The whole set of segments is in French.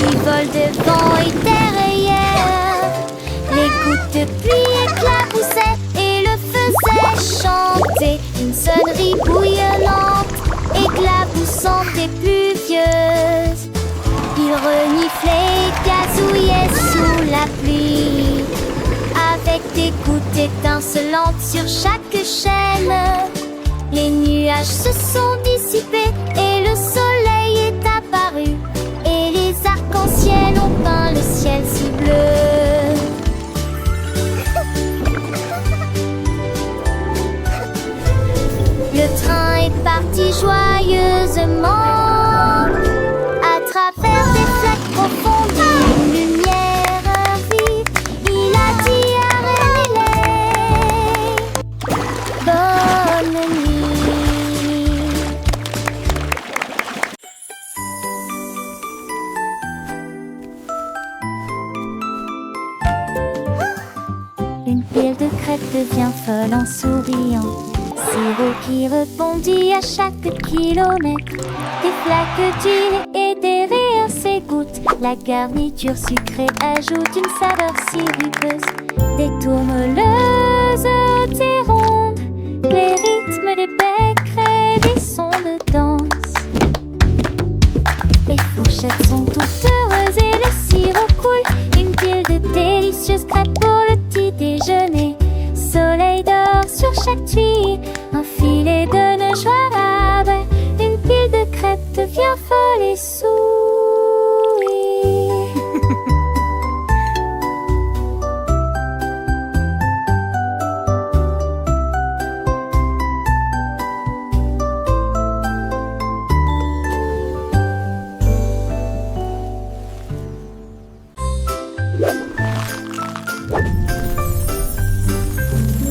qui volent devant et derrière. Les gouttes de pluie éclaboussaient et le faisaient chanter. Une sonnerie bouillonnante, éclaboussante et pluvieuse. Il reniflait et gazouillait sous la pluie, avec des gouttes étincelantes sur chaque chaîne. Les nuages se sont dissipés et le soleil est apparu. Et les arcs-en-ciel ont peint le ciel si bleu. Le train est parti joyeusement à travers des flaques profondes et une lumière vive. Il a dit à René bonne nuit. Une pile de crêpes devient folle en souriant. Sirop qui rebondit à chaque kilomètre. Des flaques d'huile et des rires s'égouttent. La garniture sucrée ajoute une saveur sirupeuse. Des tourmeleuses, des rondes, les rythmes des becs créent des sons de danse. Les fourchettes sont toutes heureuses et le sirop coule. Une pile de délicieuses crêpes pour le petit déjeuner. Soleil d'or sur chaque tuile, un filet de nœuds joie rabais. Une pile de crêpes devient folle et sourit.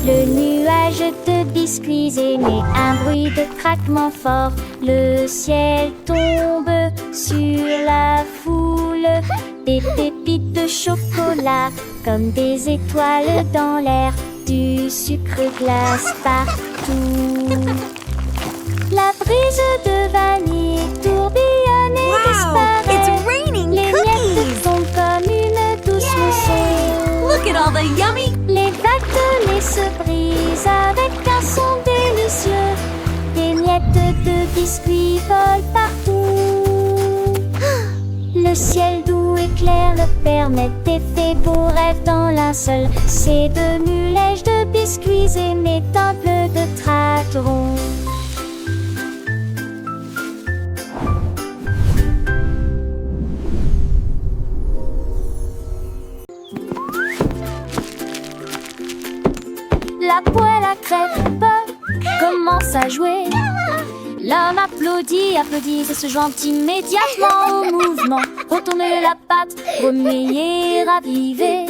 Le nuage de biscuits émet un bruit de craquement fort. Le ciel tombe sur la foule. Des pépites de chocolat comme des étoiles dans l'air. Du sucre glace partout. La brise de vanille tourbillonne et disparaît. It's raining Les cookies! miettes fondent comme une douce mousson. Look at all the yummy... Les vagues de lait se brisent avec un son délicieux. Des miettes de biscuits volent partout. Le ciel doux et clair leur permet d'effets beaux rêves dans linceul. C'est de mulèges de biscuits aimés d'un bleu de tratteron. La poêle à crêpes commence à jouer. L'homme applaudit, applaudit et se joint immédiatement au mouvement. Retourner la pâte, remuer, raviver.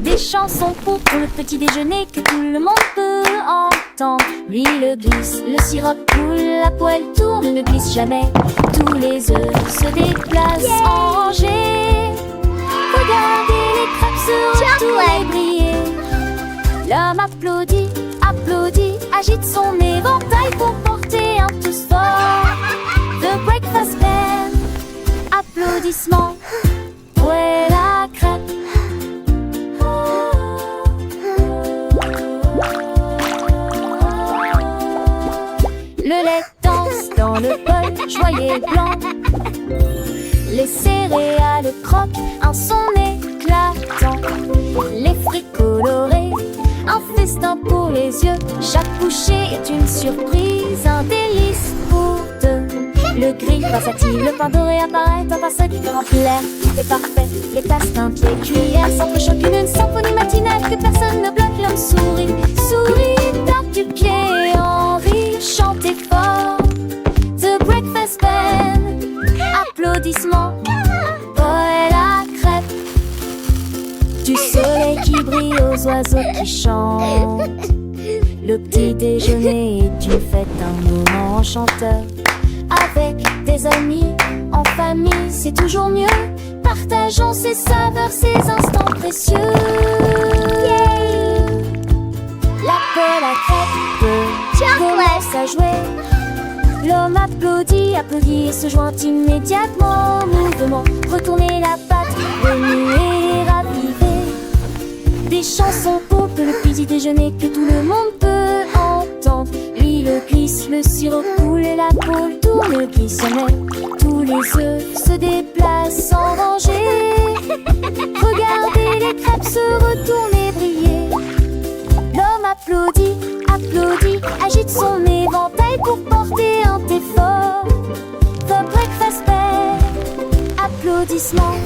Des chansons pour le petit déjeuner que tout le monde peut entendre. L'huile glisse, le sirop coule, la poêle tourne, ne glisse jamais. Tous les œufs se déplacent en rangée. Regardez les crêpes se retournent et briller. L'homme applaudit, applaudit, agite son éventail pour porter un toast fort. The Breakfast Band, applaudissements, poêle à crêpes. Le lait danse dans le bol, joyeux et blanc. Les céréales croquent, un son éclatant. Les fruits colorés, un festin pour les yeux. Chaque bouchée est une surprise, un délice pour deux. Le gris versatile, le pain doré apparaît, un pinceau qui remplit l'air. Tout est parfait, les tasses, teintes, les cuillères s'entrechoquent une symphonie matinale que personne ne bloque. L'homme sourit, sourit, tape du pied en rire, chantez fort. The Breakfast Band, applaudissements, poêle à crêpes. Du soleil qui brille aux oiseaux qui chantent. Le petit déjeuner est une fête, un moment enchanteur. Avec des amis, en famille, c'est toujours mieux. Partageons ces saveurs, ces instants précieux. La poêle à crêpes commence à jouer. L'homme applaudit, applaudit et se joint immédiatement au mouvement. Retourner la patte, remuer, raviver. Des chansons pour le petit déjeuner que tout le monde peut entendre. L'huile glisse, le sirop coule et la poule tourne qui se met. Tous les œufs se déplacent sans danger. Regardez les crêpes se retourner, briller. L'homme applaudit, applaudit, agite son éventail pour porter un thé fort. The breakfast bell, applaudissements,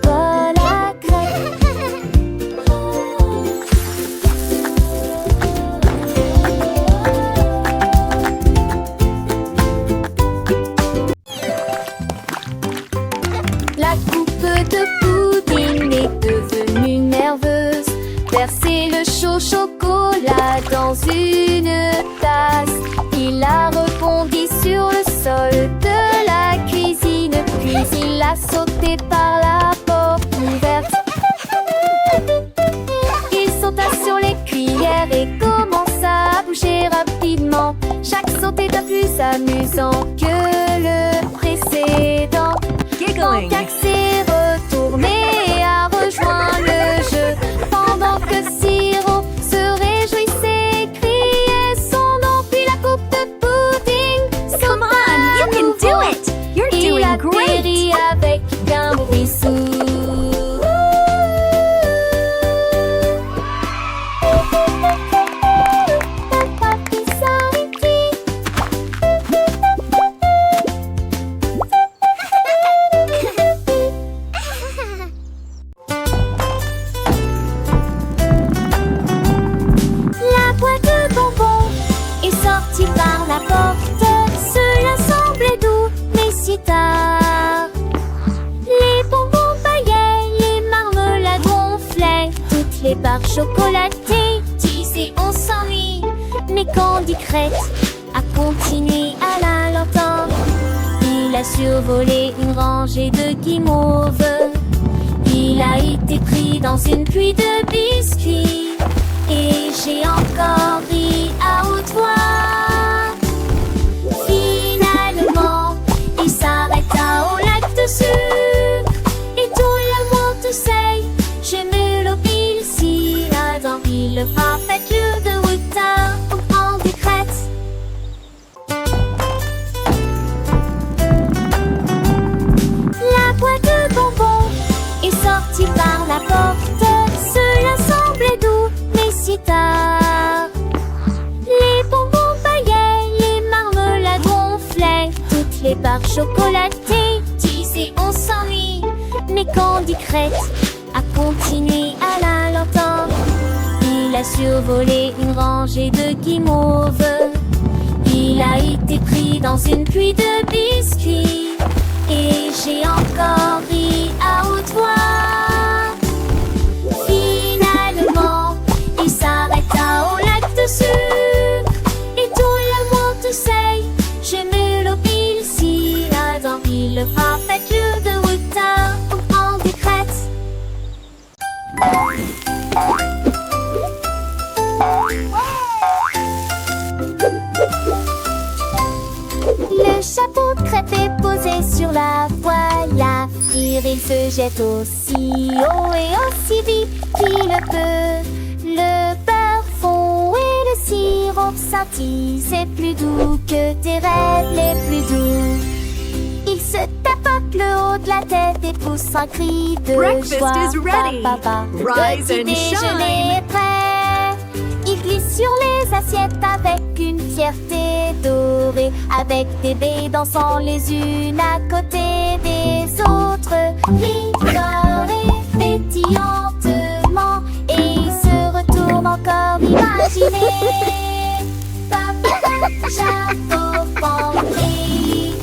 bol à crêpes. La coupe de pudding est devenue nerveuse. Verser le chaud chocolat dans une tasse. Il a rebondi sur le sol de la cuisine. Puis il a sauté par la porte ouverte. Il sauta sur les cuillères et commença à bouger rapidement. Chaque saut était plus amusant que le précédent. Quand Cac s'est retourné à rejoindre le jeu, pendant que Siro se réjouissait, criait son nom, puis la coupe de pudding. Come on, you can do it! You're Il doing great! atterrit avec un bruit sourd. La boîte de bonbons est sortie par la porte. Cela semblait doux, mais si tard. Les bonbons baillaient, les marmelades gonflaient. Toutes les barres chocolatées disaient on s'ennuie. Mais Candy Crête a continué à la l'entendre. Il a survolé une rangée de guimauves. Il a été pris dans une pluie de biscuits. Et j'ai encore ri à haute voix. Finalement, il s'arrêta au lac de sucre. Et tout le monde to say, j'ai mis le pile si là dans le parfait lieu de Wuta au grand décrète. La boîte de bonbons est sortie par la porte. Cela semblait doux, mais si tard. Les bonbons baillaient, les marmelades gonflaient. Toutes les barres chocolatées disaient on s'ennuie. Mais Candy Crête a continué à la l'entendre. Il a survolé une rangée de guimauves. Il a été pris dans une pluie de biscuits. Et j'ai encore ri à haute voix. Finalement, il s'arrêta au lac de sucre. Et tout le monde to say, j'ai mis le pile si là dans le parfait lieu de Wuta au grand décrète. Le chapeau de crêpe est posé sur la poêle à frire. Il se jette aussi haut et aussi vite qu'il le peut. Le beurre fond et le sirop scintille. C'est plus doux que tes rêves les plus doux. Il se tapote le haut de la tête et pousse un cri de Breakfast joie. is ready. Papa, Rise le and petit déjeuner shine. est prêt. Il glisse sur les assiettes avec une fierté dorée, avec des baies dansant les unes à côté des autres. Il fleurit pétillantement et il se retourne encore imaginer. Papa, chapeau, panterie,